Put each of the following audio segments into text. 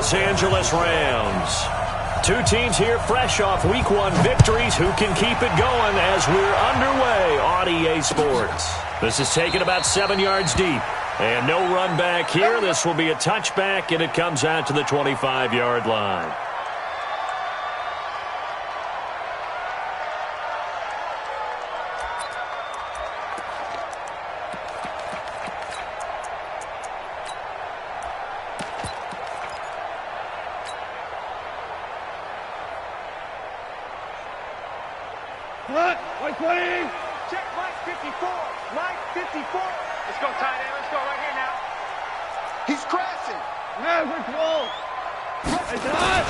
Los Angeles Rams. Two teams here fresh off Week 1 victories. Who can keep it going as we're underway on EA Sports? This is taken about 7 yards deep. And no run back here. This will be a touchback, and it comes out to the 25-yard line. What? 120. Check Mike 54. Mike 54. Let's go, tight end. Let's go right here now. He's crashing. Maverick roll. It's hot.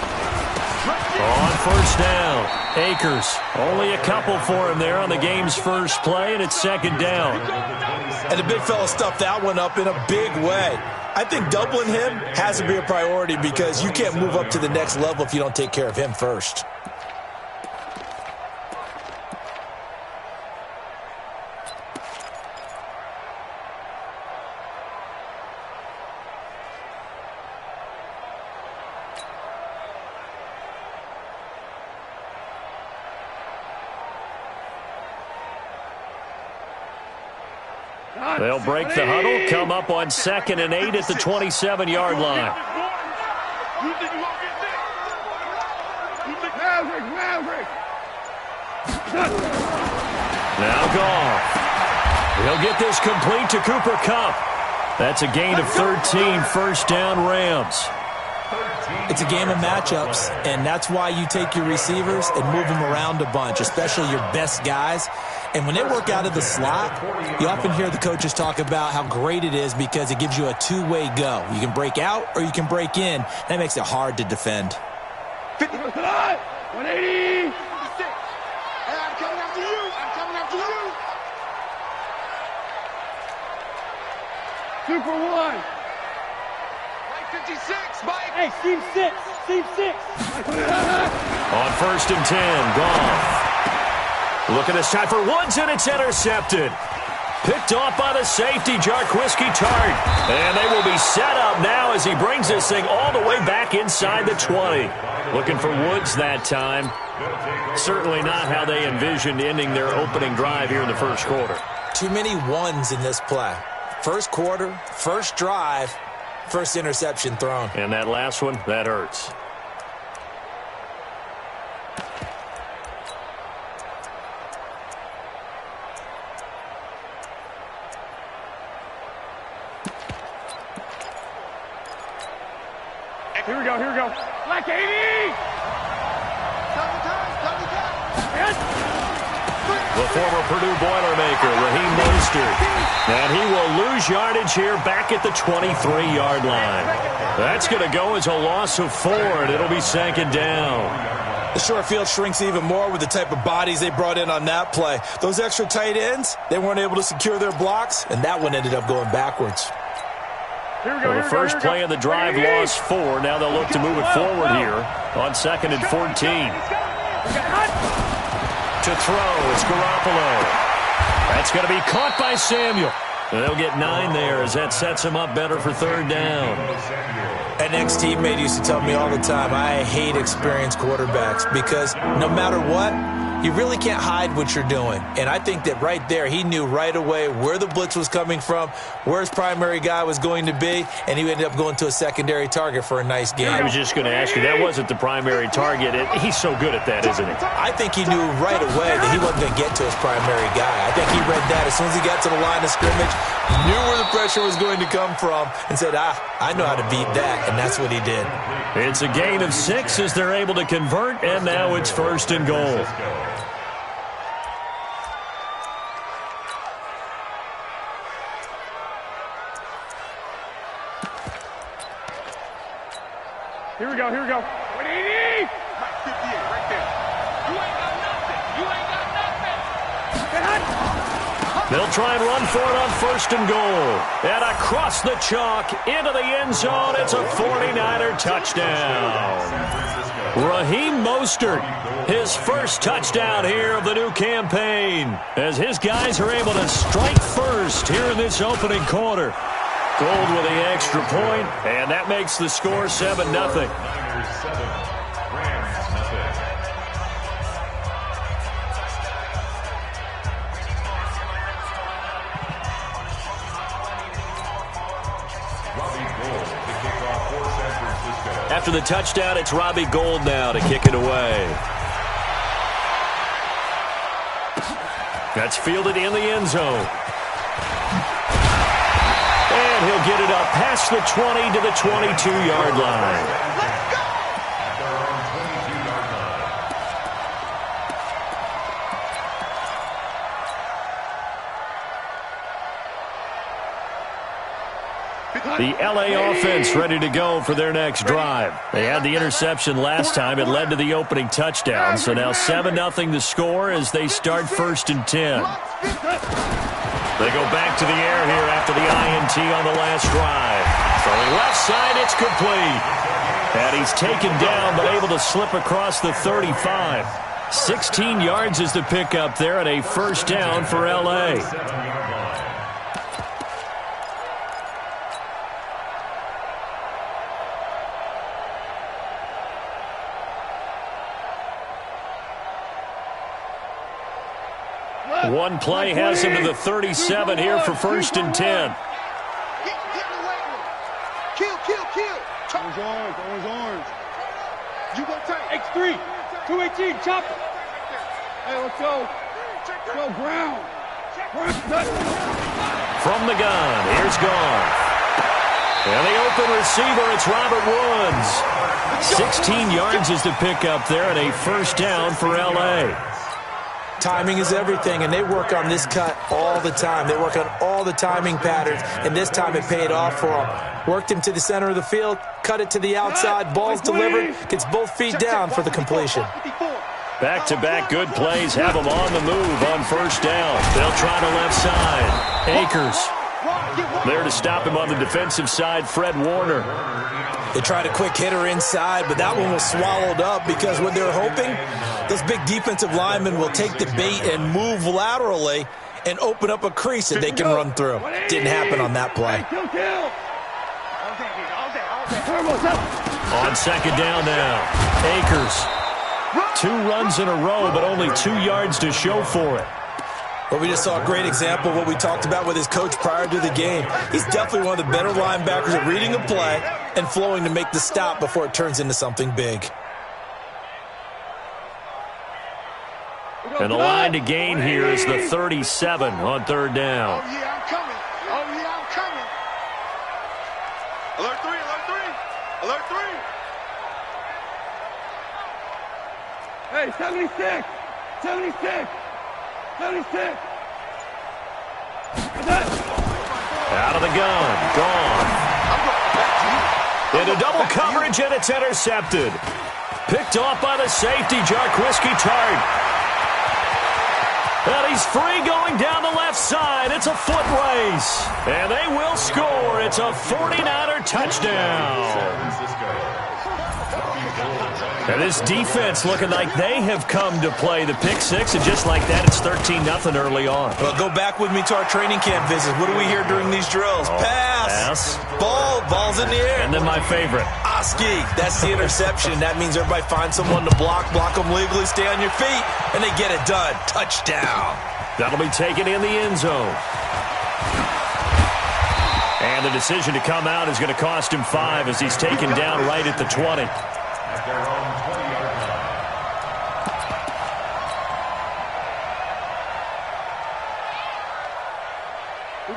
On first down, Akers. Only a couple for him there on the game's first play, and it's second down. And the big fella stuffed that one up in a big way. I think doubling him has to be a priority because you can't move up to the next level if you don't take care of him first. They'll break the huddle, come up on 2nd and 8 at the 27-yard line. Maverick. Now Goff. He'll get this complete to Cooper Kupp. That's a gain of 13, first down Rams. It's a game of matchups, and that's why you take your receivers and move them around a bunch, especially your best guys. And when they work out of the slot, you often hear the coaches talk about how great it is because it gives you a two-way go. You can break out or you can break in. That makes it hard to defend. 180. I'm coming after you. Super one. Mike 56. Mike. Hey, Steve 6. On 1st and 10, Goff. Looking this time for Woods, and it's intercepted. Picked off by the safety, Jarquiski Tart. And they will be set up now as he brings this thing all the way back inside the 20. Looking for Woods that time. Certainly not how they envisioned ending their opening drive here in the first quarter. Too many ones in this play. First quarter, first drive, first interception thrown. And that last one, that hurts. Here we go. Black 80. The former Purdue Boilermaker, Raheem Mostert. And he will lose yardage here back at the 23-yard line. That's going to go as a loss of 4, and it'll be 2nd down. The short field shrinks even more with the type of bodies they brought in on that play. Those extra tight ends, they weren't able to secure their blocks, and that one ended up going backwards. Well, the first play of the drive lost 4. Now they'll look to move it forward here on 2nd and 14. To throw, it's Garoppolo. That's going to be caught by Samuel. They'll get 9 there as that sets him up better for 3rd down. An ex-teammate used to tell me all the time, I hate experienced quarterbacks because no matter what, you really can't hide what you're doing. And I think that right there, he knew right away where the blitz was coming from, where his primary guy was going to be, and he ended up going to a secondary target for a nice game. I was just going to ask you, that wasn't the primary target. He's so good at that, isn't he? I think he knew right away that he wasn't going to get to his primary guy. I think he read that as soon as he got to the line of scrimmage, knew where the pressure was going to come from, and said, I know how to beat that, and that's what he did. It's a gain of 6 as they're able to convert, and now it's 1st and goal. Here we go. 180. Mike 58, right there. You ain't got nothing. They'll try and run for it on 1st and goal. And across the chalk into the end zone. It's a 49er touchdown. Raheem Mostert, his first touchdown here of the new campaign, as his guys are able to strike first here in this opening quarter. Gold with the extra point, and that makes the score 7-0. After the touchdown, it's Robbie Gould now to kick it away. That's fielded in the end zone. And he'll get it up past the 20 to the 22-yard line. The LA offense ready to go for their next drive. They had the interception last time. It led to the opening touchdown. So now 7-0 the score as they start 1st and 10. They go back to the air here after the INT on the last drive. Throwing left side, it's complete. And he's taken down but able to slip across the 35. 16 yards is the pickup there and a 1st down for LA. One play has him to the 37 here for 1st and 10. Kill. Orange. You go take. X3, 218, chop it. Hey, let's go. Go, Brown. From the gun, here's Goff. And the open receiver, it's Robert Woods. 16 yards is the pickup there and a 1st down for LA. Timing is everything, and they work on this cut all the time. They work on all the timing patterns, and this time it paid off for them. Worked him to the center of the field, cut it to the outside, ball's delivered, gets both feet down for the completion. Back-to-back good plays have them on the move on 1st down. They'll try the left side. Akers there to stop him on the defensive side, Fred Warner. They tried a quick hitter inside, but that one was swallowed up because what they're hoping, those big defensive linemen will take the bait and move laterally and open up a crease that they can run through. Didn't happen on that play. On 2nd down now, Akers. 2 runs in a row, but only 2 yards to show for it. Well, we just saw a great example of what we talked about with his coach prior to the game. He's definitely one of the better linebackers at reading a play and flowing to make the stop before it turns into something big. And the line to gain here is the 37 on 3rd down. Oh, yeah, I'm coming. Alert 3. Hey, 76. Out of the gun. Gone. Into double coverage, and it's intercepted. Picked off by the safety, Jarquiski Tart. And he's free going down the left side. It's a foot race. And they will score. It's a 49er touchdown. And this defense looking like they have come to play the pick six, and just like that, it's 13-0 early on. Well, go back with me to our training camp visits. What do we hear during these drills? Pass. Ball's in the air. And then my favorite. Oski. That's the interception. That means everybody finds someone to block them legally, stay on your feet, and they get it done. Touchdown. That'll be taken in the end zone. And the decision to come out is going to cost him 5 as he's taken down right at the 20.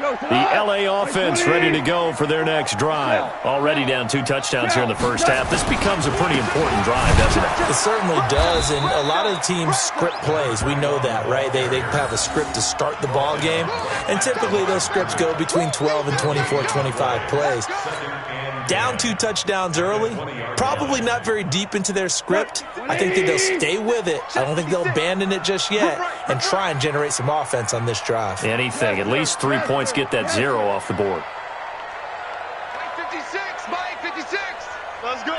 The LA offense ready to go for their next drive. Already down 2 touchdowns here in the first half. This becomes a pretty important drive, doesn't it? It certainly does, and a lot of the teams script plays. We know that, right? They have a script to start the ball game, and typically those scripts go between 12 and 24, 25 plays. Down 2 touchdowns early, probably not very deep into their script. I think that they'll stay with it. I don't think they'll abandon it just yet and try and generate some offense on this drive. Anything. At least 3 points, get that 0 off the board. Mike 56. Let's go.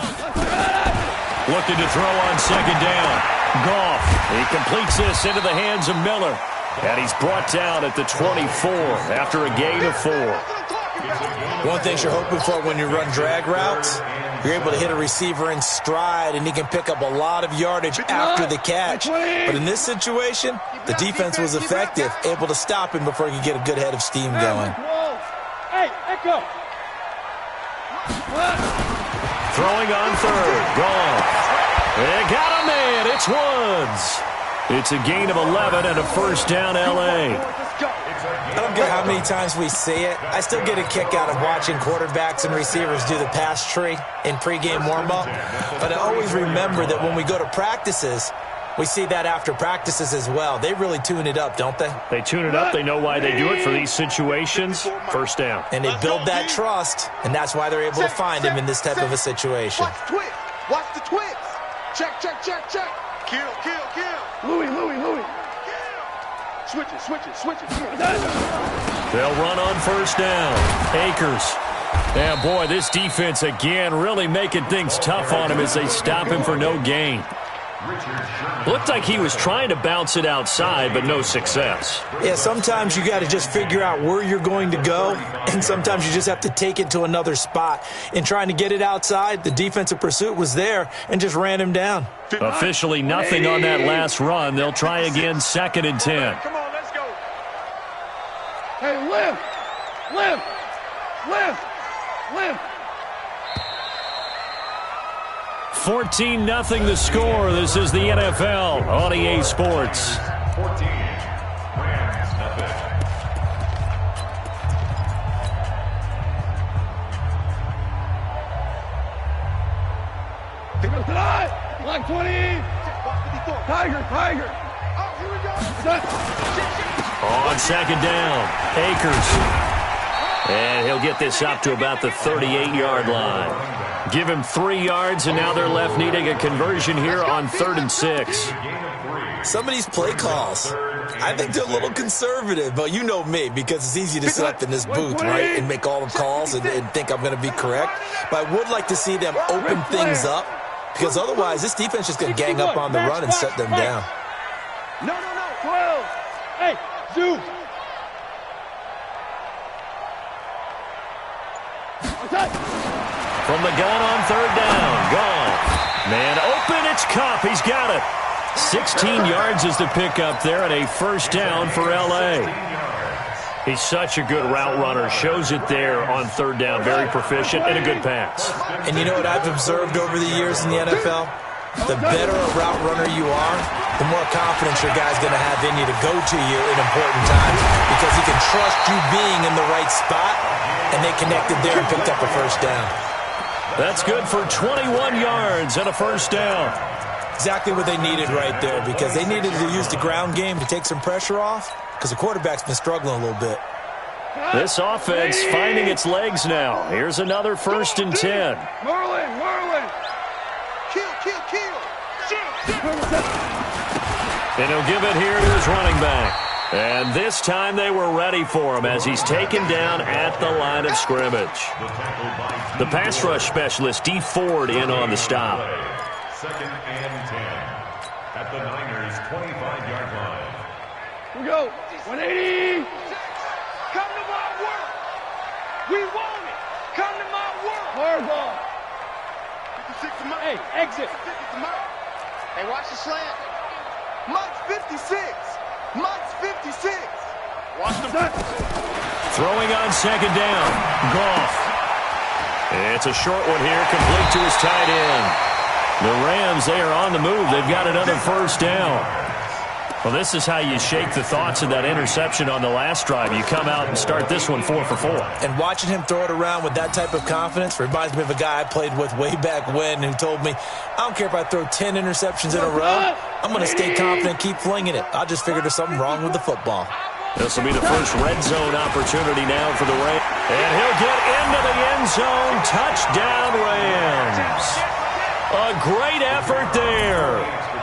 Looking to throw on 2nd down. Goff. He completes this into the hands of Miller. And he's brought down at the 24 after a gain of 4. One thing you're hoping for when you run drag routes, you're able to hit a receiver in stride, and he can pick up a lot of yardage after the catch. But in this situation, the defense was effective, able to stop him before he could get a good head of steam going. Hey, Echo. Throwing on third. Gone. They got a man. It's Woods. It's a gain of 11 and a first down, L.A. I don't care how many times we see it. I still get a kick out of watching quarterbacks and receivers do the pass tree in pregame warm-up. But I always remember that when we go to practices, we see that after practices as well. They really tune it up, don't they? They tune it up. They know why they do it for these situations. First down. And they build that trust, and that's why they're able to find him in this type of a situation. Watch the twist. Watch the twist. Check, check, check, check. Kill, kill, kill. Louis. Switch it. They'll run on first down. Akers. And, boy, this defense again really making things tough on him as they stop him for no gain. Looked like he was trying to bounce it outside, but no success. Yeah, sometimes you got to just figure out where you're going to go, and sometimes you just have to take it to another spot. In trying to get it outside, the defensive pursuit was there and just ran him down. Officially nothing on that last run. They'll try again, 2nd and 10. Come on, let's go. Hey, lift. 14-0 the score. This is the NFL on EA Sports. 14, Rams, nothing. Black 20. Tiger. Oh, here we go. On 2nd down, Akers. And he'll get this up to about the 38-yard line. Give him 3 yards, and now they're left needing a conversion here on 3rd and 6. Some of these play calls, I think they're a little conservative, but you know me, because it's easy to sit up in this booth, right, and make all the calls and think I'm going to be correct. But I would like to see them open things up, because otherwise this defense is going to gang up on the run and shut them down. No. 12. Hey, Zeus. From the gun on 3rd down. Gone. Man open. It's Kupp. He's got it. 16 yards is the pickup there and a first down for L.A. He's such a good route runner. Shows it there on 3rd down. Very proficient and a good pass. And you know what I've observed over the years in the NFL? The better a route runner you are, the more confidence your guy's going to have in you to go to you in important times because he can trust you being in the right spot, and they connected there and picked up a first down. That's good for 21 yards and a first down. Exactly what they needed right there because they needed to use the ground game to take some pressure off because the quarterback's been struggling a little bit. This offense finding its legs now. Here's another 1st and 10. Merlin. Kill. And he'll give it here to his running back. And this time they were ready for him as he's taken down at the line of scrimmage. The pass rush specialist, D. Ford, in on the stop. 2nd and 10 at the Niners' 25-yard line. Here we go. 180. Come to my work. We want it. Come to my work. Hard ball. 56 to mine. Hey, exit. 50 to mine. Hey, watch the slant. Mike's 56. Mike's 56. Watch them. Throwing on 2nd down. Goff. It's a short one here, complete to his tight end. The Rams, they are on the move. They've got another first down. Well, this is how you shake the thoughts of that interception on the last drive. You come out and start this one 4 for 4. And watching him throw it around with that type of confidence reminds me of a guy I played with way back when who told me, I don't care if I throw 10 interceptions in a row, I'm going to stay confident, keep flinging it. I just figured there's something wrong with the football. This will be the first red zone opportunity now for the Rams. And he'll get into the end zone. Touchdown, Rams. A great effort there.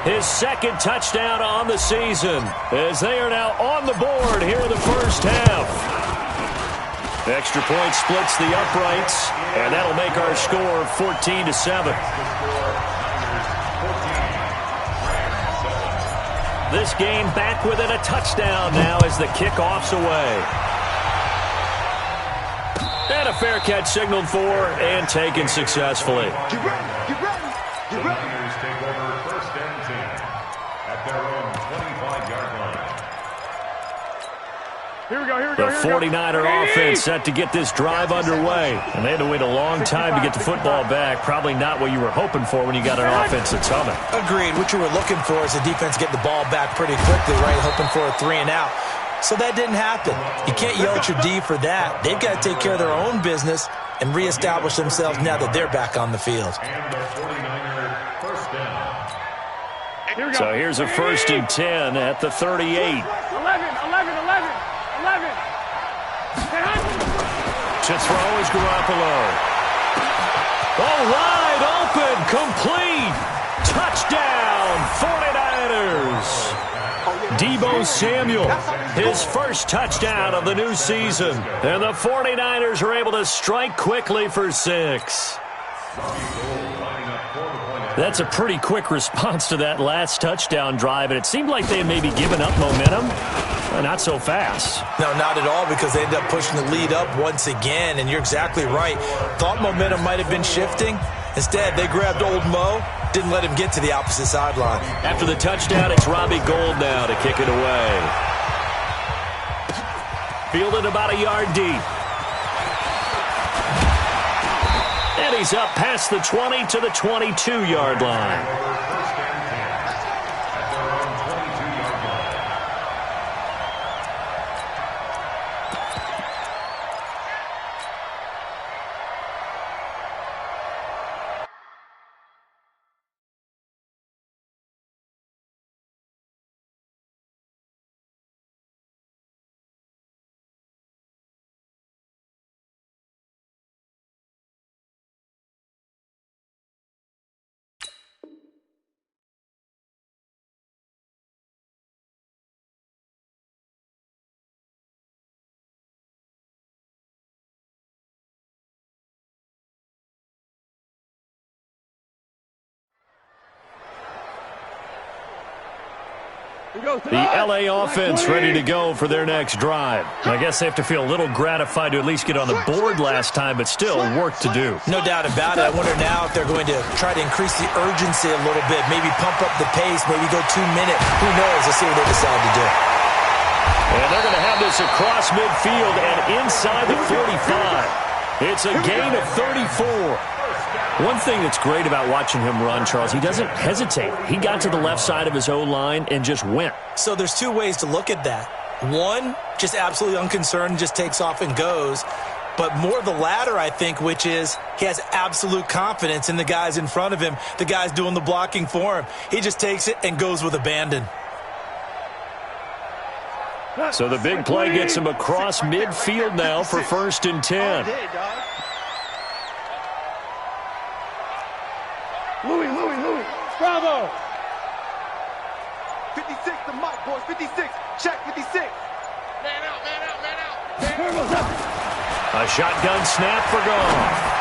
His 2nd touchdown on the season as they are now on the board here in the first half. Extra point splits the uprights, and that'll make our score 14-7. This game back within a touchdown now as the kickoff's away. And a fair catch signaled for and taken successfully. Get ready, get ready, get The ready. Niners take over 1st and 10 at their own 25-yard line. Here we go, here we The go, here we go. 49er offense set to get this drive underway. And they had to wait a long time to get the football back. Probably not what you were hoping for when you got an offense that's humming. Agreed. What you were looking for is the defense get the ball back pretty quickly, right? Hoping for a 3-and-out. So that didn't happen. You can't yell at your D for that. They've got to take care of their own business and reestablish themselves now that they're back on the field. And the 49er 1st down. Here we go. So here's a 1st and 10 at the 38. 11. To throw is Garoppolo. Oh, wide open, complete. Touchdown, 49ers. Deebo Samuel, his first touchdown of the new season. And the 49ers are able to strike quickly for 6. That's a pretty quick response to that last touchdown drive, and it seemed like they had maybe given up momentum. Not so fast. No, not at all, because they ended up pushing the lead up once again, and you're exactly right. Thought momentum might have been shifting. Instead, they grabbed old Mo, didn't let him get to the opposite sideline. After the touchdown, it's Robbie Gould now to kick it away. Fielded about a yard deep. And he's up past the 20 to the 22-yard line. The LA offense ready to go for their next drive. I guess they have to feel a little gratified to at least get on the board last time, but still work to do. No doubt about it. I wonder now if they're going to try to increase the urgency a little bit, maybe pump up the pace, maybe go 2 minutes. Who knows? Let's see what they decide to do. And they're going to have this across midfield and inside the 45. It's a gain of 34. One thing that's great about watching him run, Charles, he doesn't hesitate. He got to the left side of his O-line and just went. So there's 2 ways to look at that. One, just absolutely unconcerned, just takes off and goes. But more the latter, I think, which is he has absolute confidence in the guys in front of him, the guys doing the blocking for him. He just takes it and goes with abandon. So the big play gets him across midfield now for 1st and 10. Louis. Bravo. 56 to Mike, boys. 56. Check 56. Man out. A shotgun snap for Goff.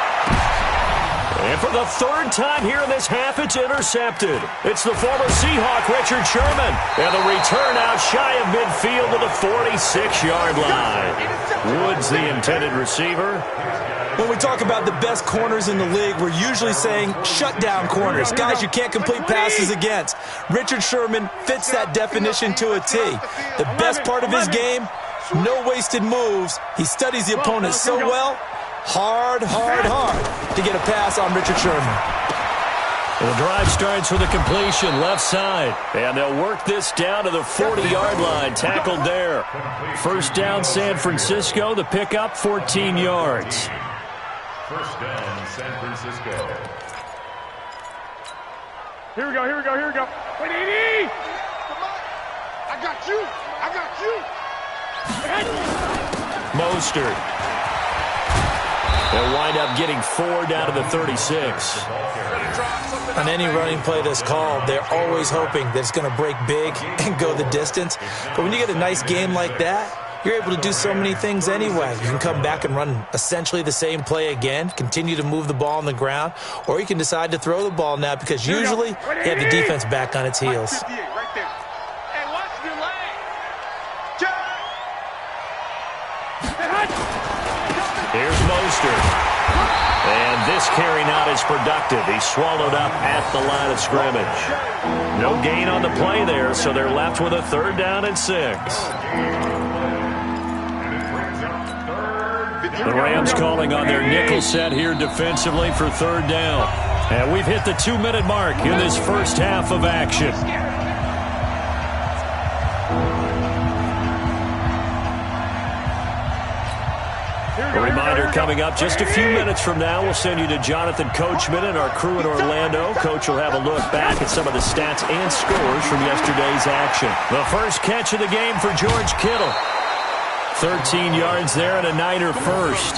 And for the 3rd time here in this half, it's intercepted. It's the former Seahawk, Richard Sherman. And the return out shy of midfield to the 46-yard line. Woods, the intended receiver. When we talk about the best corners in the league, we're usually saying shutdown corners, guys you can't complete passes against. Richard Sherman fits that definition to a T. The best part of his game, no wasted moves. He studies the opponent so well, hard to get a pass on Richard Sherman. The drive starts with a completion left side. And they'll work this down to the 40-yard line. Tackled there. 1st down, San Francisco. The pickup, 14 yards. 1st down, San Francisco. Here we go. Wait, Edie! I got you. Mostert. They'll wind up getting 4 down to the 36. On any running play that's called, they're always hoping that it's going to break big and go the distance. But when you get a nice game like that, you're able to do so many things anyway. You can come back and run essentially the same play again, continue to move the ball on the ground, or you can decide to throw the ball now because usually you have the defense back on its heels. Right there. Hey, watch your leg. Here's Mostert. Mostert. And this carry not as productive. He's swallowed up at the line of scrimmage. No gain on the play there, so they're left with a 3rd down and 6. The Rams calling on their nickel set here defensively for 3rd down. And we've hit the 2-minute mark in this first half of action. A reminder coming up just a few minutes from now, we'll send you to Jonathan Coachman and our crew in Orlando. Coach will have a look back at some of the stats and scores from yesterday's action. The first catch of the game for George Kittle. 13 yards there and a Niner first.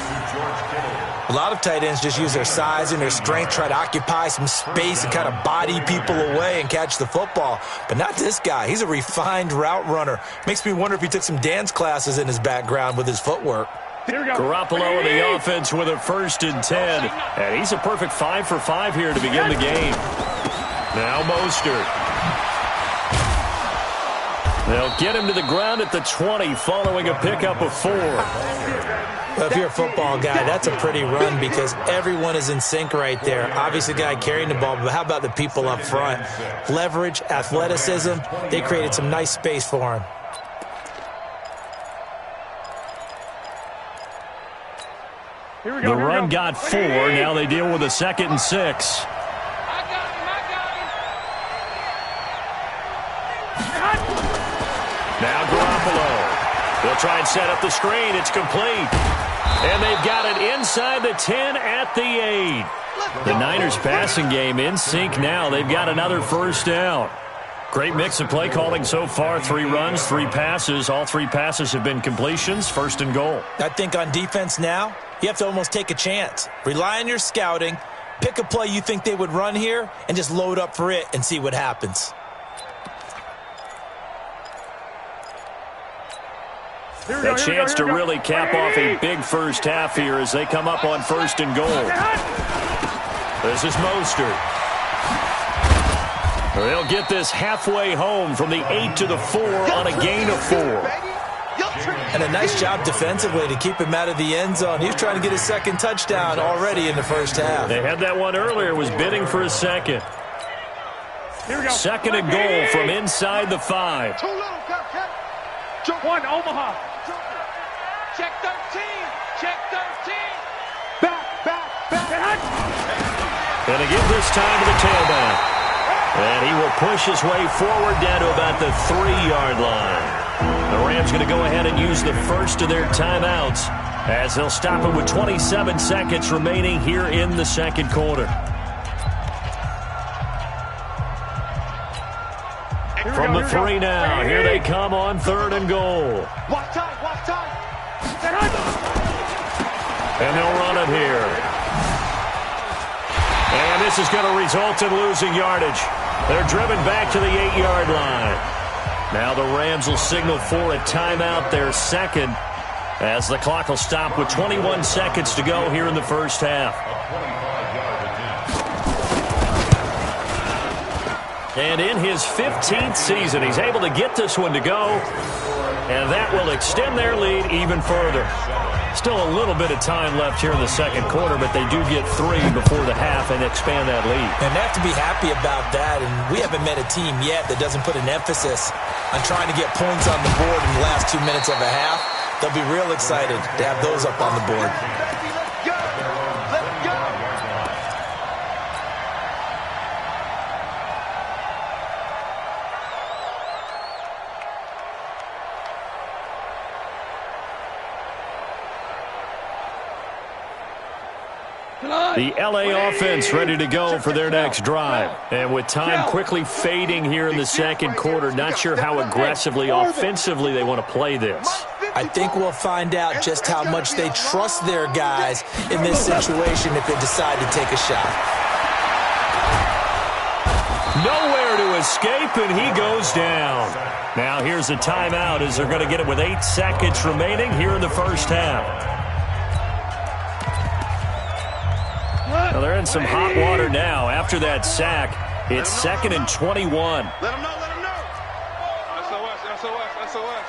A lot of tight ends just use their size and their strength, try to occupy some space and kind of body people away and catch the football. But not this guy. He's a refined route runner. Makes me wonder if he took some dance classes in his background with his footwork. Garoppolo in the offense with a 1st and 10. And he's a perfect 5 for 5 here to begin the game. Now Mostert. They'll get him to the ground at the 20 following a pickup of 4. Well, if you're a football guy, that's a pretty run because everyone is in sync right there. Obviously, the guy carrying the ball, but how about the people up front? Leverage, athleticism, they created some nice space for him. The run got 4. Now they deal with a 2nd and 6. Now Garoppolo. They'll try and set up the screen. It's complete. And they've got it inside the 10 at the 8. The Niners passing game in sync now. They've got another 1st down. Great mix of play calling so far. 3 runs, 3 passes. All 3 passes have been completions. 1st and goal. I think on defense now, you have to almost take a chance. Rely on your scouting. Pick a play you think they would run here and just load up for it and see what happens. A chance to really cap off a big first half here as they come up on 1st and goal. This is Mostert. They'll get this halfway home from the 8 to the 4 on a gain of 4. And a nice job defensively to keep him out of the end zone. He was trying to get his 2nd touchdown already in the first half. They had that one earlier, was bidding for a 2nd. 2nd and goal from inside the 5. 1, Omaha. Check 13. Check 13. Back. And they give this time to the tailback. And he will push his way forward down to about the 3-yard line. The Rams going to go ahead and use the first of their timeouts as they'll stop it with 27 seconds remaining here in the 2nd quarter. From the 3 now, here they come on 3rd and goal. Watch time. And they'll run it here. And this is going to result in losing yardage. They're driven back to the 8-yard line. Now the Rams will signal for a timeout, their 2nd, as the clock will stop with 21 seconds to go here in the first half. And in his 15th season, he's able to get this one to go, and that will extend their lead even further. Still a little bit of time left here in the 2nd quarter, but they do get 3 before the half and expand that lead. And they have to be happy about that, and we haven't met a team yet that doesn't put an emphasis on trying to get points on the board in the last 2 minutes of a half. They'll be real excited to have those up on the board. The LA offense ready to go for their next drive. And with time quickly fading here in the 2nd quarter, not sure how aggressively, offensively they want to play this. I think we'll find out just how much they trust their guys in this situation if they decide to take a shot. Nowhere to escape, and he goes down. Now here's a timeout as they're going to get it with 8 seconds remaining here in the first half. Well, they're in some hot water now. After that sack, it's 2nd and 21. Let him know. SOS.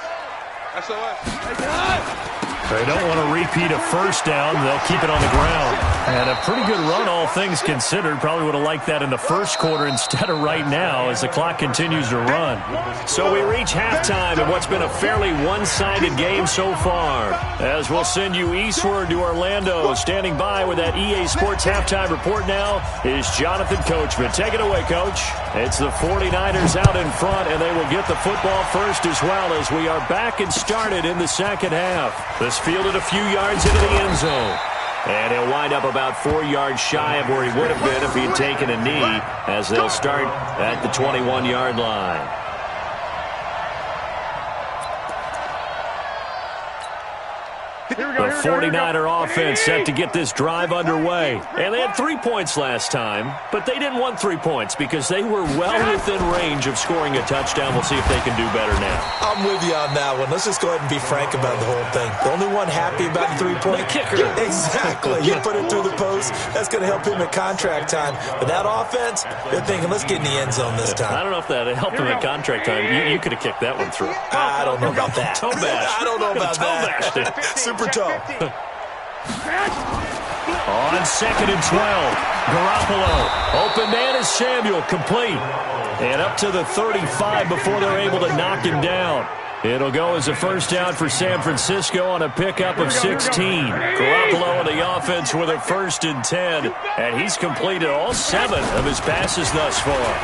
They don't want to repeat a first down. They'll keep it on the ground. And a pretty good run, all things considered. Probably would have liked that in the first quarter instead of right now as the clock continues to run. So we reach halftime in what's been a fairly one-sided game so far. As we'll send you eastward to Orlando. Standing by with that EA Sports halftime report now is Jonathan Coachman. Take it away, Coach. It's the 49ers out in front, and they will get the football first as well as we are back and started in the second half. This fielded a few yards into the end zone. And he'll wind up about 4 yards shy of where he would have been if he had taken a knee as they'll start at the 21-yard line. The 49er offense set to get this drive underway. And they had 3 points last time, but they didn't want 3 points because they were well within range of scoring a touchdown. We'll see if they can do better now. I'm with you on that one. Let's just go ahead and be frank about the whole thing. The only one happy about the 3-point kicker. Exactly. You put it through the post. That's going to help him at contract time. But that offense, they're thinking, let's get in the end zone this time. I don't know if that helped him at contract time. You could have kicked that one through. I don't know about that. Toe bash. I don't know about that. Super toe. On 2nd and 12, Garoppolo. Open man is Samuel, complete. And up to the 35 before they're able to knock him down. It'll go as a first down for San Francisco on a pickup of 16. Garoppolo and the offense with a 1st and 10. And he's completed all 7 of his passes thus far.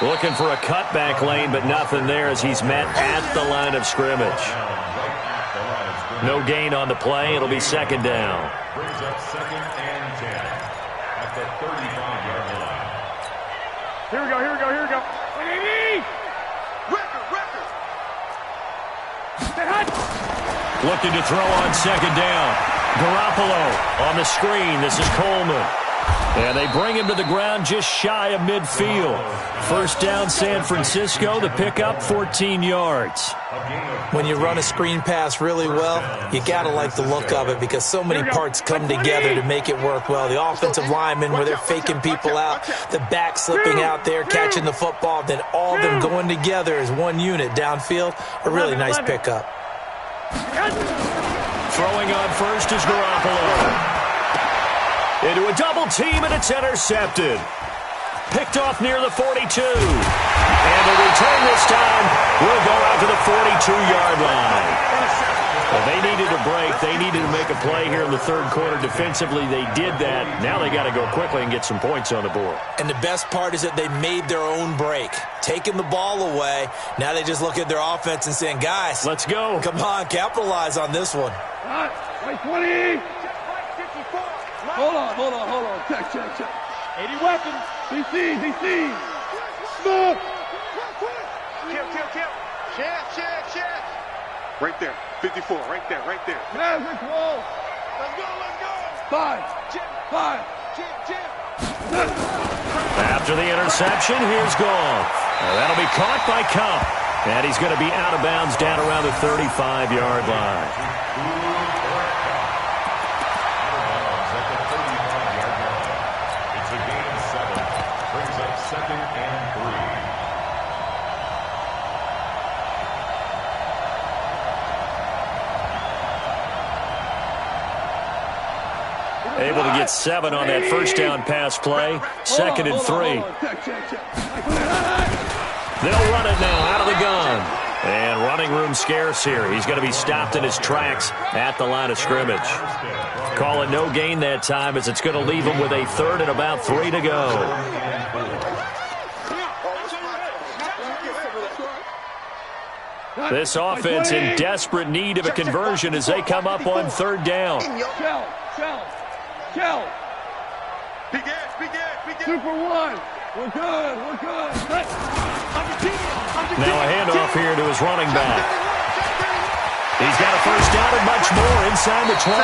Looking for a cutback lane, but nothing there as he's met at the line of scrimmage. No gain on the play. It'll be 2nd down. Brings up 2nd and 10 at the 35-yard line. Here we go. Record. Looking to throw on 2nd down. Garoppolo on the screen. This is Coleman. And they bring him to the ground just shy of midfield. 1st down, San Francisco. The pickup, 14 yards. When you run a screen pass really well, you got to like the look of it because so many parts come together to make it work well. The offensive linemen, where they're faking people out, the back slipping out there, catching the football, then all of them going together as one unit downfield. A really nice pickup. Throwing on first is Garoppolo. Into a double team, and it's intercepted. Picked off near the 42. And the return this time will go out to the 42-yard line. Well, they needed a break. They needed to make a play here in the 3rd quarter. Defensively, they did that. Now they got to go quickly and get some points on the board. And the best part is that they made their own break. Taking the ball away. Now they just look at their offense and saying, guys, let's go. Come on, capitalize on this one. Wait, 20. Hold on. Check. 80 weapons. DC. Smoke. Kill. Check. Right there. 54. Right there. Maverick wall. Let's go. 5. After the interception, here's Goff. That'll be caught by Kupp. And he's going to be out of bounds down around the 35-yard line. Able to get 7 on that 1st down pass play. 2nd and 3. They'll run it now out of the gun. And running room scarce here. He's going to be stopped in his tracks at the line of scrimmage. Calling no gain that time as it's going to leave him with a 3rd and about 3 to go. This offense in desperate need of a conversion as they come up on 3rd down. Shell. Big ass. Super 1. We're good. Now a handoff here to his running back. He's got a 1st down and much more inside the 20.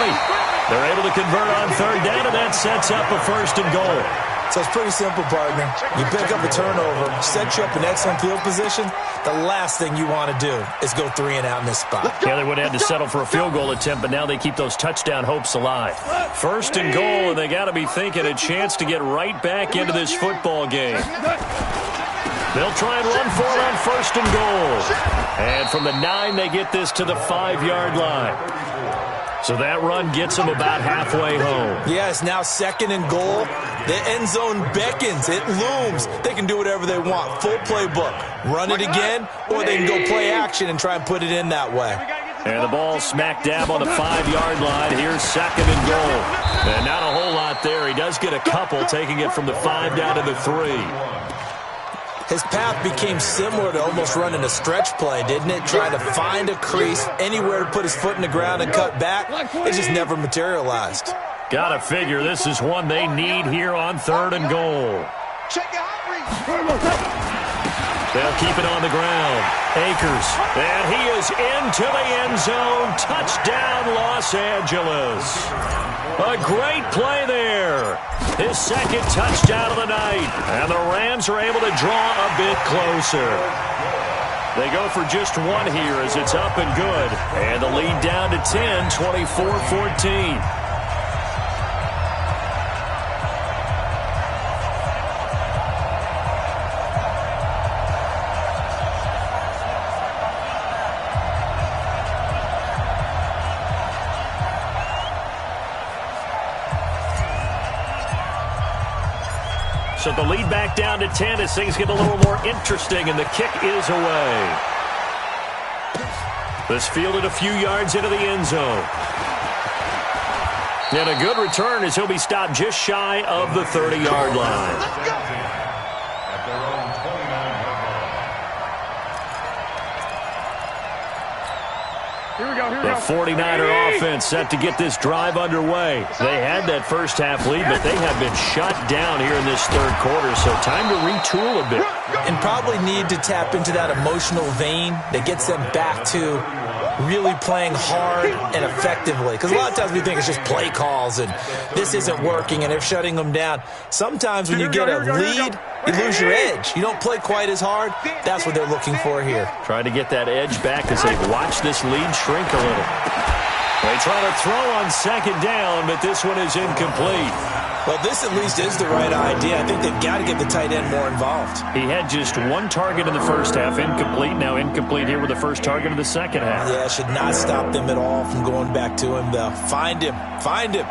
They're able to convert on 3rd down, and that sets up a 1st and goal. So it's pretty simple, partner. You pick up a turnover, set you up in excellent field position. The last thing you want to do is go 3 and out in this spot. Yeah, they would have had to settle for a field goal attempt, but now they keep those touchdown hopes alive. 1st and goal, and they got to be thinking a chance to get right back into this football game. They'll try and run for it on 1st and goal. And from the 9, they get this to the 5-yard line. So that run gets them about halfway home. Yeah, it's now 2nd and goal. The end zone beckons. It looms. They can do whatever they want. Full playbook. Run it again, or they can go play action and try and put it in that way. And the ball smack dab on the 5-yard line. Here's 2nd and goal. And not a whole lot there. He does get a couple, taking it from the 5 down to the 3. His path became similar to almost running a stretch play, didn't it? Trying to find a crease, anywhere to put his foot in the ground and cut back. It just never materialized. Gotta figure this is one they need here on 3rd and goal. They'll keep it on the ground. Akers, and he is into the end zone. Touchdown, Los Angeles. A great play there. His 2nd touchdown of the night. And the Rams are able to draw a bit closer. They go for just one here as it's up and good. And the lead down to 10, 24-14. So the lead back down to 10 as things get a little more interesting, and the kick is away. This fielded a few yards into the end zone. And a good return as he'll be stopped just shy of the 30-yard line. The 49er offense set to get this drive underway. They had that first half lead, but they have been shut down here in this 3rd quarter, so time to retool a bit. And probably need to tap into that emotional vein that gets them back to really playing hard and effectively. Because a lot of times we think it's just play calls and this isn't working and they're shutting them down. Sometimes when you get a lead, you lose your edge. You don't play quite as hard. That's what they're looking for here. Trying to get that edge back as they watch this lead shrink a little. They try to throw on 2nd down, but this one is incomplete. Well, this at least is the right idea. I think they've got to get the tight end more involved. He had just one target in the first half, incomplete. Now incomplete here with the first target of the second half. Yeah, it should not stop them at all from going back to him, though. Find him. Find him.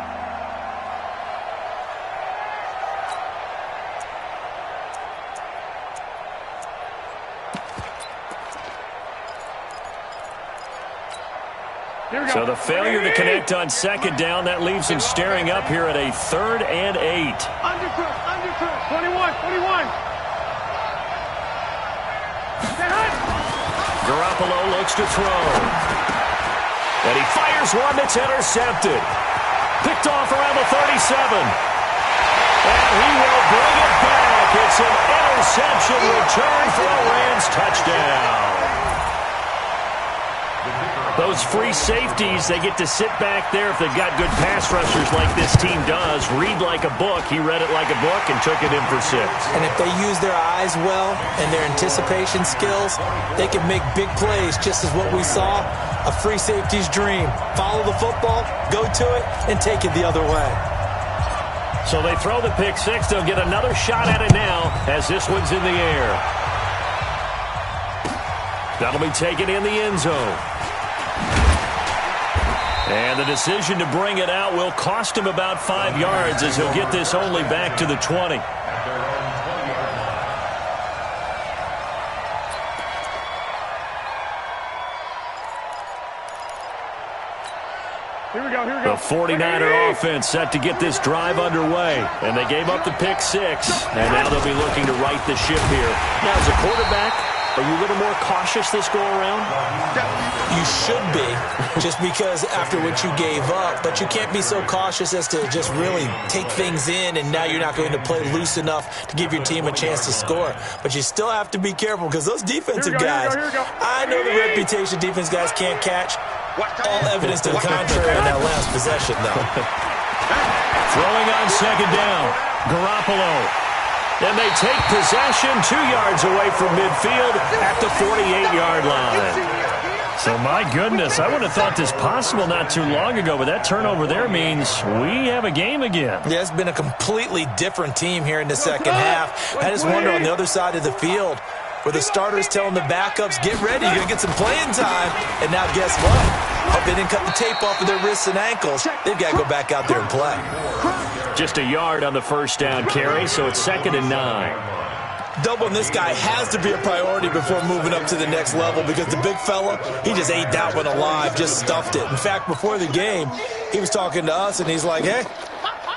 So the failure to connect on 2nd down, that leaves him staring up here at a 3rd and 8. Undercut, 21. Garoppolo looks to throw. And he fires one that's intercepted. Picked off around the 37. And he will bring it back. It's an interception return for a Rams touchdown. Those free safeties, they get to sit back there if they've got good pass rushers like this team does. Read like a book. He read it like a book and took it in for 6. And if they use their eyes well and their anticipation skills, they can make big plays, just as what we saw, a free safety's dream. Follow the football, go to it, and take it the other way. So they throw the pick 6. They'll get another shot at it now as this one's in the air. That'll be taken in the end zone. And the decision to bring it out will cost him about 5 yards as he'll get this only back to the 20. Here we go. The 49er offense set to get this drive underway. And they gave up the pick 6. And now they'll be looking to right the ship here. Now, as a quarterback, are you a little more cautious this go-around? You should be, just because after what you gave up. But you can't be so cautious as to just really take things in, and now you're not going to play loose enough to give your team a chance to score. But you still have to be careful because those defensive guys, I know the reputation defense guys can't catch. All evidence to the contrary in that last possession, though. Throwing on 2nd down, Garoppolo. And they take possession 2 yards away from midfield at the 48-yard line. So, my goodness, I would have thought this possible not too long ago, but that turnover there means we have a game again. Yeah, it's been a completely different team here in the second half. I just wonder on the other side of the field where the starters telling the backups, get ready, you're going to get some playing time. And now guess what? Hope they didn't cut the tape off of their wrists and ankles. They've got to go back out there and play. Just a yard on the first down carry, so it's 2nd and 9. Doubling this guy has to be a priority before moving up to the next level because the big fella, he just ate that one alive, just stuffed it. In fact, before the game, he was talking to us, and he's like, hey,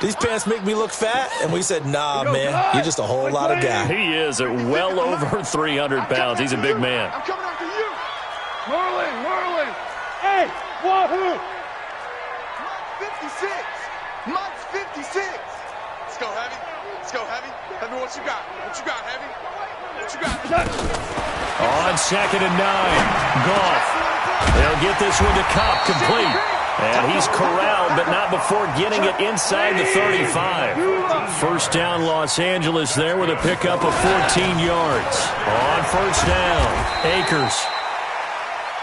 these pants make me look fat? And we said, nah, man, you're just a whole lot of guy. He is at well over 300 pounds. He's a big man. I'm coming after you. Merlin. Hey, wahoo! Mike's 56. Mike's 56. Let's go, Heavy. Let's go, Heavy. Heavy, what you got? What you got, Heavy? What you got? On 2nd and 9. Goff. They'll get this one to Cobb, complete. And he's corralled, but not before getting it inside the 35. First down, Los Angeles there with a pickup of 14 yards. On first down, Akers.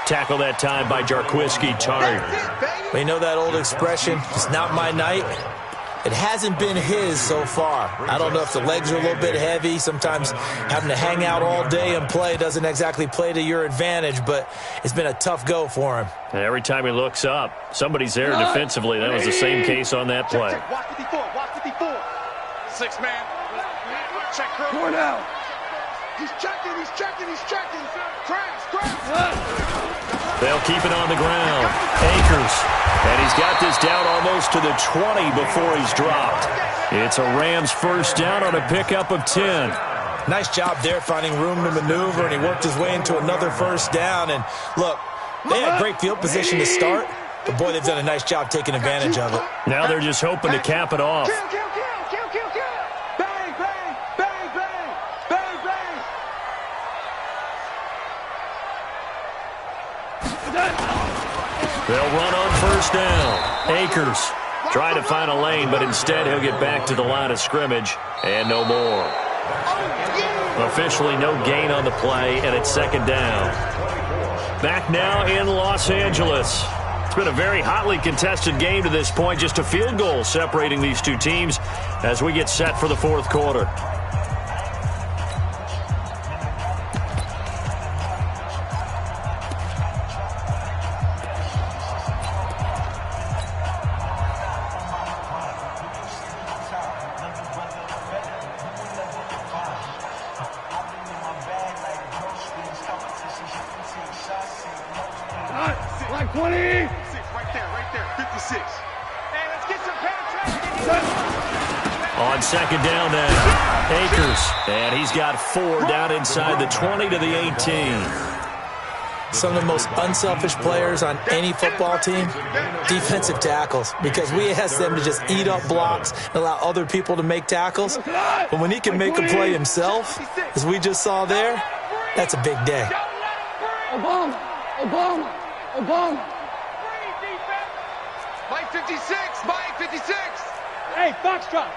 Tackle that time by Jarquiski Tartt. We know that old expression, it's not my night. It hasn't been his so far. I don't know if the legs are a little bit heavy. Sometimes having to hang out all day and play doesn't exactly play to your advantage, but it's been a tough go for him. And every time he looks up, somebody's there defensively. That was the same case on that play. Watch 54. Watch 54. 6 man. Check curl. Four down. He's checking. Crash. They'll keep it on the ground. Akers. And he's got this down almost to the 20 before he's dropped. It's a Rams first down on a pickup of 10. Nice job there finding room to maneuver, and he worked his way into another first down. And look, they had great field position to start, but boy, they've done a nice job taking advantage of it. Now they're just hoping to cap it off. Kill. Bang. They'll run on first down. Akers trying to find a lane, but instead he'll get back to the line of scrimmage and no more. Officially no gain on the play, and it's 2nd down. Back now in Los Angeles. It's been a very hotly contested game to this point. Just a field goal separating these two teams as we get set for the 4th quarter. Like 20. Right there. 56. Hey, let's get some penetration. On 2nd down now, Akers. And he's got 4 down inside the 20 to the 18. Some of the most unselfish players on any football team, defensive tackles, because we ask them to just eat up blocks and allow other people to make tackles. But when he can make a play himself, as we just saw there, that's a big day. Obama. Mike 56. Hey, Foxtrot.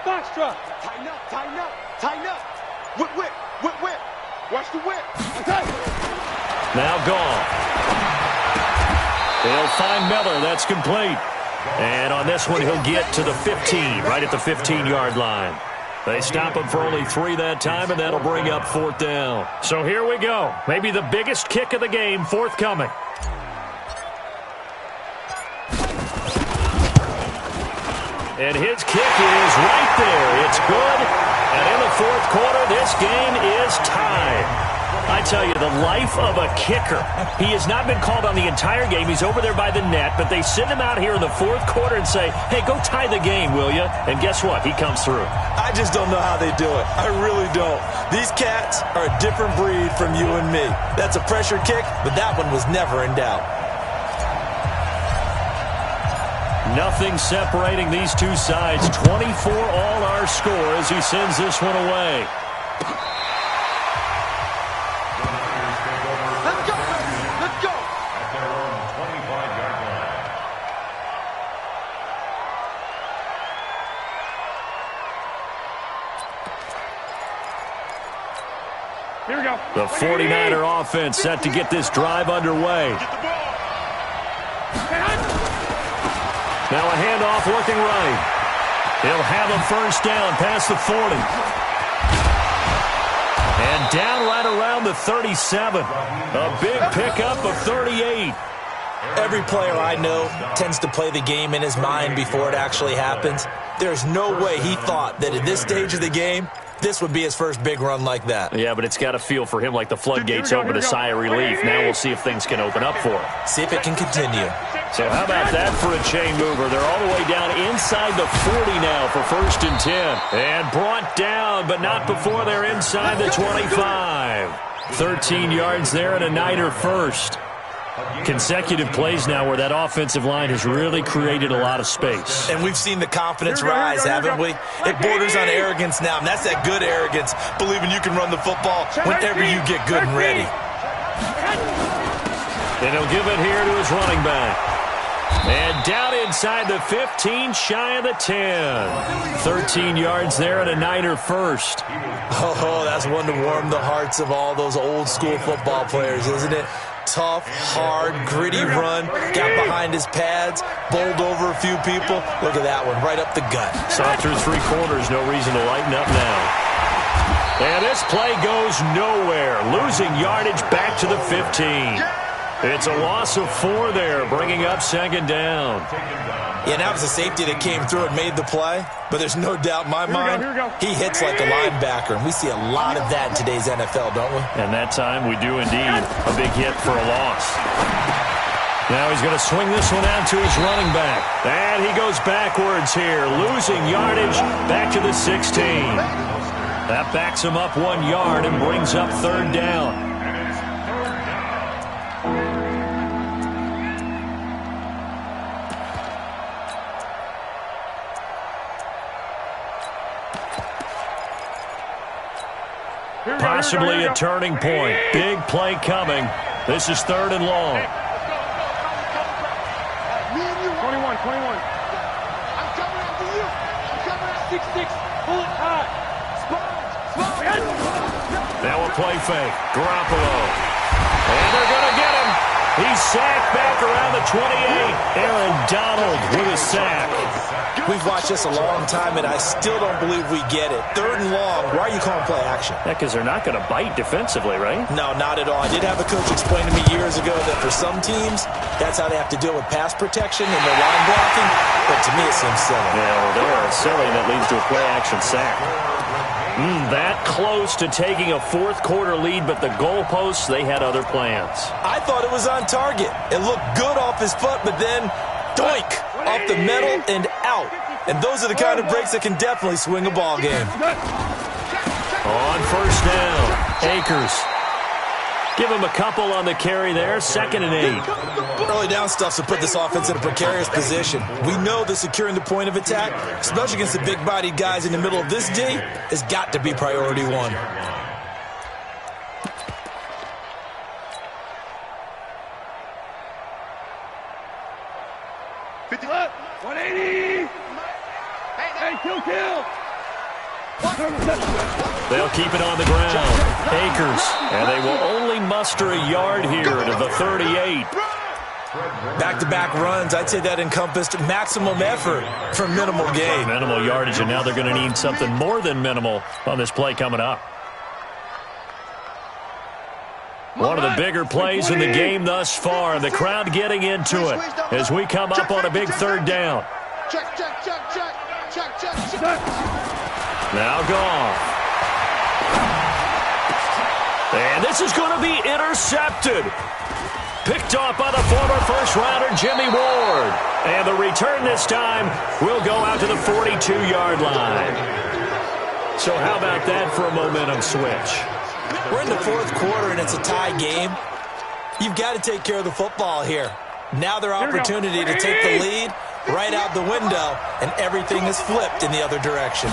Tighten up. Whip. Watch the whip. Now Goff. They'll find Miller. That's complete. And on this one, he'll get to the 15, right at the 15-yard line. They stop him for only 3 that time, and that'll bring up 4th down. So here we go. Maybe the biggest kick of the game forthcoming. And his kick is right there. It's good. And in the 4th quarter, this game is tied. I tell you, the life of a kicker. He has not been called on the entire game. He's over there by the net, but they send him out here in the 4th quarter and say, hey, go tie the game, will you? And guess what? He comes through. I just don't know how they do it. I really don't. These cats are a different breed from you and me. That's a pressure kick, but that one was never in doubt. Nothing separating these two sides. 24 all our score as he sends this one away. Let's go. At their own 25-yard line. Here we go. The 49er offense set to get this drive underway. Get the ball. Now a handoff looking right. He'll have a first down past the 40. And down right around the 37. A big pickup of 38. Every player I know tends to play the game in his mind before it actually happens. There's no way he thought that at this stage of the game, this would be his first big run like that. Yeah, but it's got to feel for him like the floodgates open, a sigh of relief. Now we'll see if things can open up for him. See if it can continue. So how about that for a chain mover? They're all the way down inside the 40 now for 1st and 10. And brought down, but not before they're inside the 25. 13 yards there and a Niner first. Consecutive plays now where that offensive line has really created a lot of space. And we've seen the confidence rise, haven't we? It borders on arrogance now, and that's that good arrogance, believing you can run the football whenever you get good and ready. And he'll give it here to his running back. And down inside the 15, shy of the 10. 13 yards there and a Niner first. Oh, that's one to warm the hearts of all those old school football players, isn't it? Tough, hard, gritty run, got behind his pads, bowled over a few people. Look at that one, right up the gut. Saw through 3 quarters, no reason to lighten up now. And this play goes nowhere, losing yardage back to the 15. It's a loss of 4 there, bringing up 2nd down. Yeah, now it's a safety that came through and made the play, but there's no doubt in my mind, he hits like a linebacker, and we see a lot of that in today's NFL, don't we? And that time we do indeed. A big hit for a loss. Now he's going to swing this one out to his running back. And he goes backwards here, losing yardage back to the 16. That backs him up 1 yard and brings up 3rd down. Possibly a turning point. Big play coming. This is 3rd and long. 21. I'm coming after you. I'm coming at 6'6". Pull it high. Spot. Now a play fake. Garoppolo. And they're going to get him. He's sacked back around the 28. Aaron Donald with a sack. We've watched this a long time, and I still don't believe we get it. 3rd and long. Why are you calling play action? Yeah, because they're not going to bite defensively, right? No, not at all. I did have a coach explain to me years ago that for some teams, that's how they have to deal with pass protection and their line blocking. But to me, it seems silly. Yeah, well, they're silly that leads to a play action sack. That close to taking a 4th quarter lead, but the goalposts, they had other plans. I thought it was on target. It looked good off his foot, but then, doink, off the metal and out. And those are the kind of breaks that can definitely swing a ball game. On 1st down, Akers. Give him a couple on the carry there, 2nd and 8. Early down stuff to put this offense in a precarious position. We know that securing the point of attack, especially against the big-bodied guys in the middle of this D, has got to be priority 1. Look, 180. Hey, kill. They'll keep it on the ground. Akers. And they will only muster a yard here to the 38. Back-to-back runs, I'd say that encompassed maximum effort for minimal gain. Minimal yardage, and now they're going to need something more than minimal on this play coming up. One of the bigger plays in the game thus far. The crowd getting into it as we come up on a big 3rd down. Check. Now Goff. And this is going to be intercepted. Picked off by the former first-rounder Jimmy Ward. And the return this time will go out to the 42-yard line. So how about that for a momentum switch? We're in the 4th quarter, and it's a tie game. You've got to take care of the football here. Now their opportunity to take the lead right out the window, and everything is flipped in the other direction.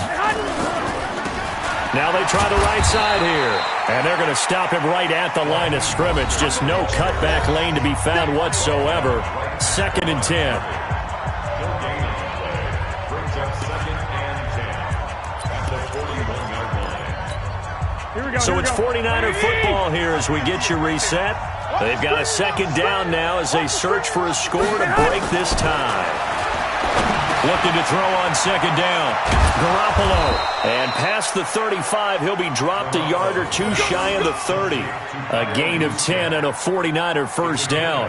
Now they try the right side here, and they're going to stop him right at the line of scrimmage. Just no cutback lane to be found whatsoever. 2nd and 10. So it's 49er football here as we get you reset. They've got a 2nd down now as they search for a score to break this tie. Looking to throw on second down. Garoppolo. And past the 35, he'll be dropped a yard or two shy of the 30. A gain of 10 and a 49er first down.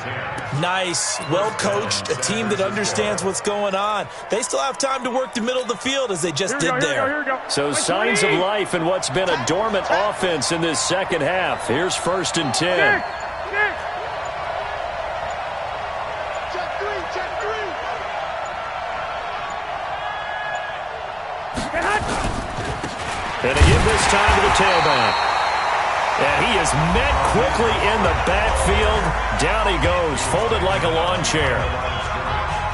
Nice. Well coached. A team that understands what's going on. They still have time to work the middle of the field as they just did there. So signs of life in what's been a dormant offense in this second half. Here's first and 10. And again this time to the tailback. And he is met quickly in the backfield. Down he goes, folded like a lawn chair.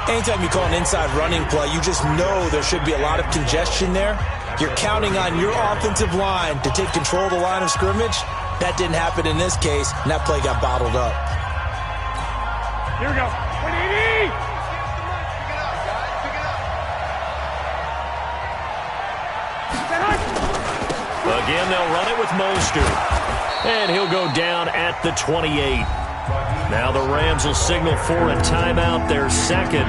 Anytime you call an inside running play, you just know there should be a lot of congestion there. You're counting on your offensive line to take control of the line of scrimmage. That didn't happen in this case, and that play got bottled up. Here we go. Again, they'll run it with Mostert. And he'll go down at the 28. Now the Rams will signal for a timeout, their second,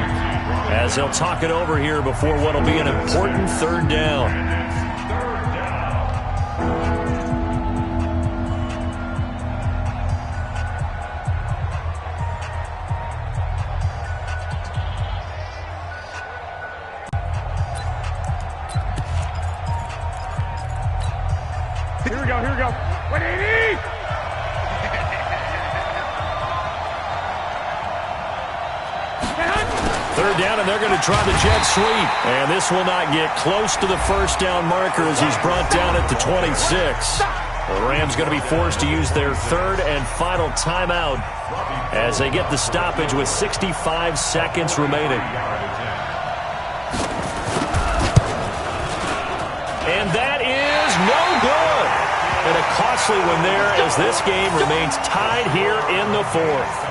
as they'll talk it over here before what will be an important third down. Here we go. 180! Third down, and they're going to try the jet sweep. And this will not get close to the first down marker as he's brought down at the 26. The Rams going to be forced to use their third and final timeout as they get the stoppage with 65 seconds remaining. And that is no good. And a costly one there as this game remains tied here in the fourth.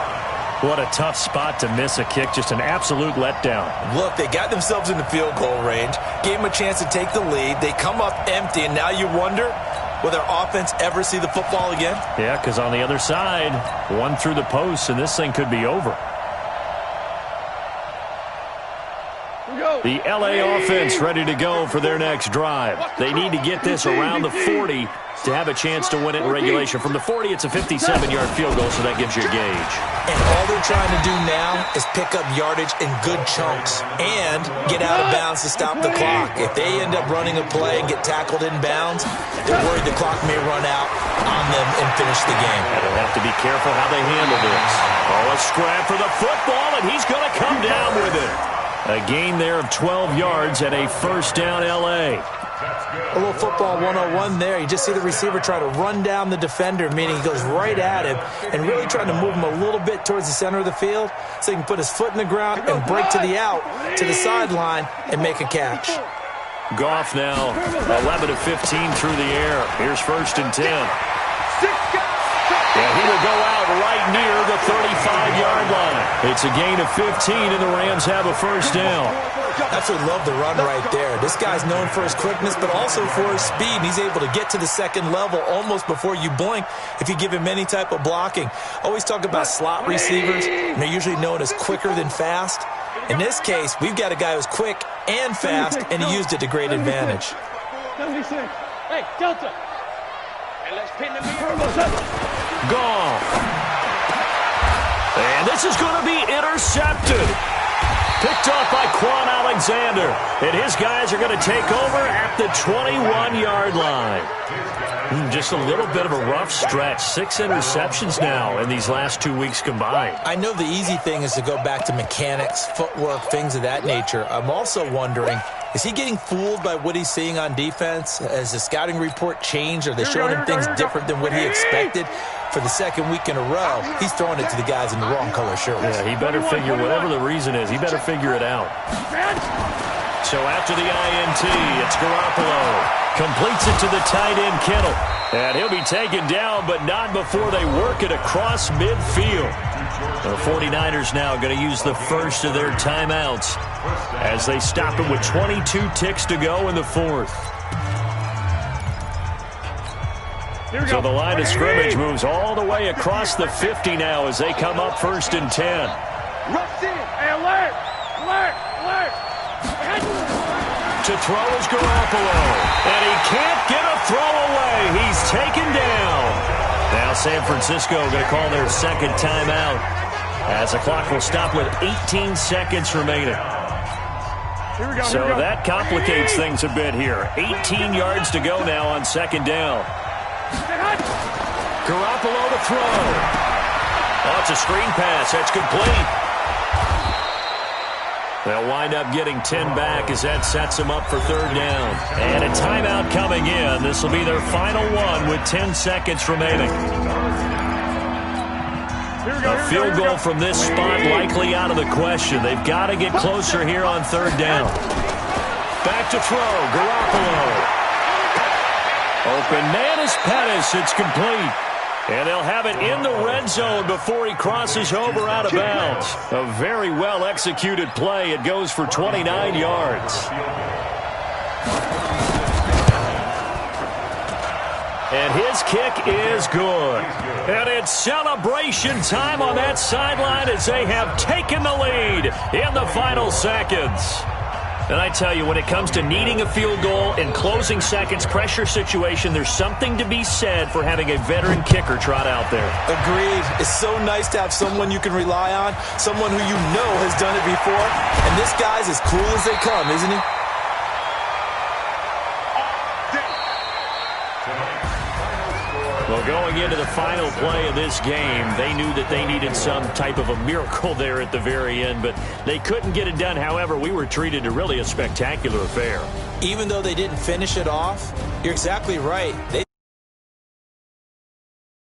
What a tough spot to miss a kick. Just an absolute letdown. Look, they got themselves in the field goal range, gave them a chance to take the lead. They come up empty, and now you wonder, will their offense ever see the football again? Yeah, because on the other side, one through the post, and this thing could be over. The LA offense ready to go for their next drive. They need to get this around the 40 to have a chance to win it in regulation. From the 40, it's a 57-yard field goal, so that gives you a gauge. And all they're trying to do now is pick up yardage in good chunks and get out of bounds to stop the clock. If they end up running a play and get tackled in bounds, they're worried the clock may run out on them and finish the game. And they'll have to be careful how they handle this. Oh, a scrap for the football, and he's going to come down with it. A gain there of 12 yards and a first down L.A. A little football 101 there. You just see the receiver try to run down the defender, meaning he goes right at him and really trying to move him a little bit towards the center of the field so he can put his foot in the ground and break to the out, to the sideline, and make a catch. Goff now 11 of 15 through the air. Here's first and 10. And he will go out right near the 35-yard line. It's a gain of 15, and the Rams have a first down. Absolutely love the run right there. This guy's known for his quickness, but also for his speed. And he's able to get to the second level almost before you blink if you give him any type of blocking. Always talk about slot receivers, and they're usually known as quicker than fast. In this case, we've got a guy who's quick and fast, and he used it to great advantage. 76. Hey, Delta. And let's pin the mirror. Gone. And this is going to be intercepted. Picked off by Quan Alexander. And his guys are going to take over at the 21-yard line. Just a little bit of a rough stretch. 6 interceptions now in these last 2 weeks combined. I know the easy thing is to go back to mechanics, footwork, things of that nature. I'm also wondering, is he getting fooled by what he's seeing on defense? Has the scouting report changed? Are they showing him things different than what he expected? For the second week in a row, he's throwing it to the guys in the wrong color shirts. Yeah, he better figure, whatever the reason is, he better figure it out. So after the INT, it's Garoppolo. Completes it to the tight end, Kittle. And he'll be taken down, but not before they work it across midfield. The 49ers now going to use the first of their timeouts as they stop it with 22 ticks to go in the fourth. So the line of scrimmage moves all the way across the 50 now as they come up first and 10. Rush in. Hey, alert. Alert. Alert. To throw is Garoppolo. And he can't get a throw away. He's taken down. Now San Francisco going to call their second timeout as the clock will stop with 18 seconds remaining. So that complicates things a bit here. 18 yards to go now on second down. Garoppolo to throw. Oh, it's a screen pass. That's complete. They'll wind up getting 10 back as that sets them up for third down. And a timeout coming in. This will be their final one with 10 seconds remaining. A field goal from this spot likely out of the question. They've got to get closer here on third down. Back to throw. Garoppolo. Open man is Pettis. It's complete. And they'll have it in the red zone before he crosses over out of bounds. A very well-executed play. It goes for 29 yards. And his kick is good. And it's celebration time on that sideline as they have taken the lead in the final seconds. And I tell you, when it comes to needing a field goal in closing seconds pressure situation, there's something to be said for having a veteran kicker trot out there. Agreed. It's so nice to have someone you can rely on, someone who you know has done it before. And this guy's as cool as they come, isn't he? Well, going into the final play of this game, they knew that they needed some type of a miracle there at the very end, but they couldn't get it done. However, we were treated to really a spectacular affair. Even though they didn't finish it off, you're exactly right.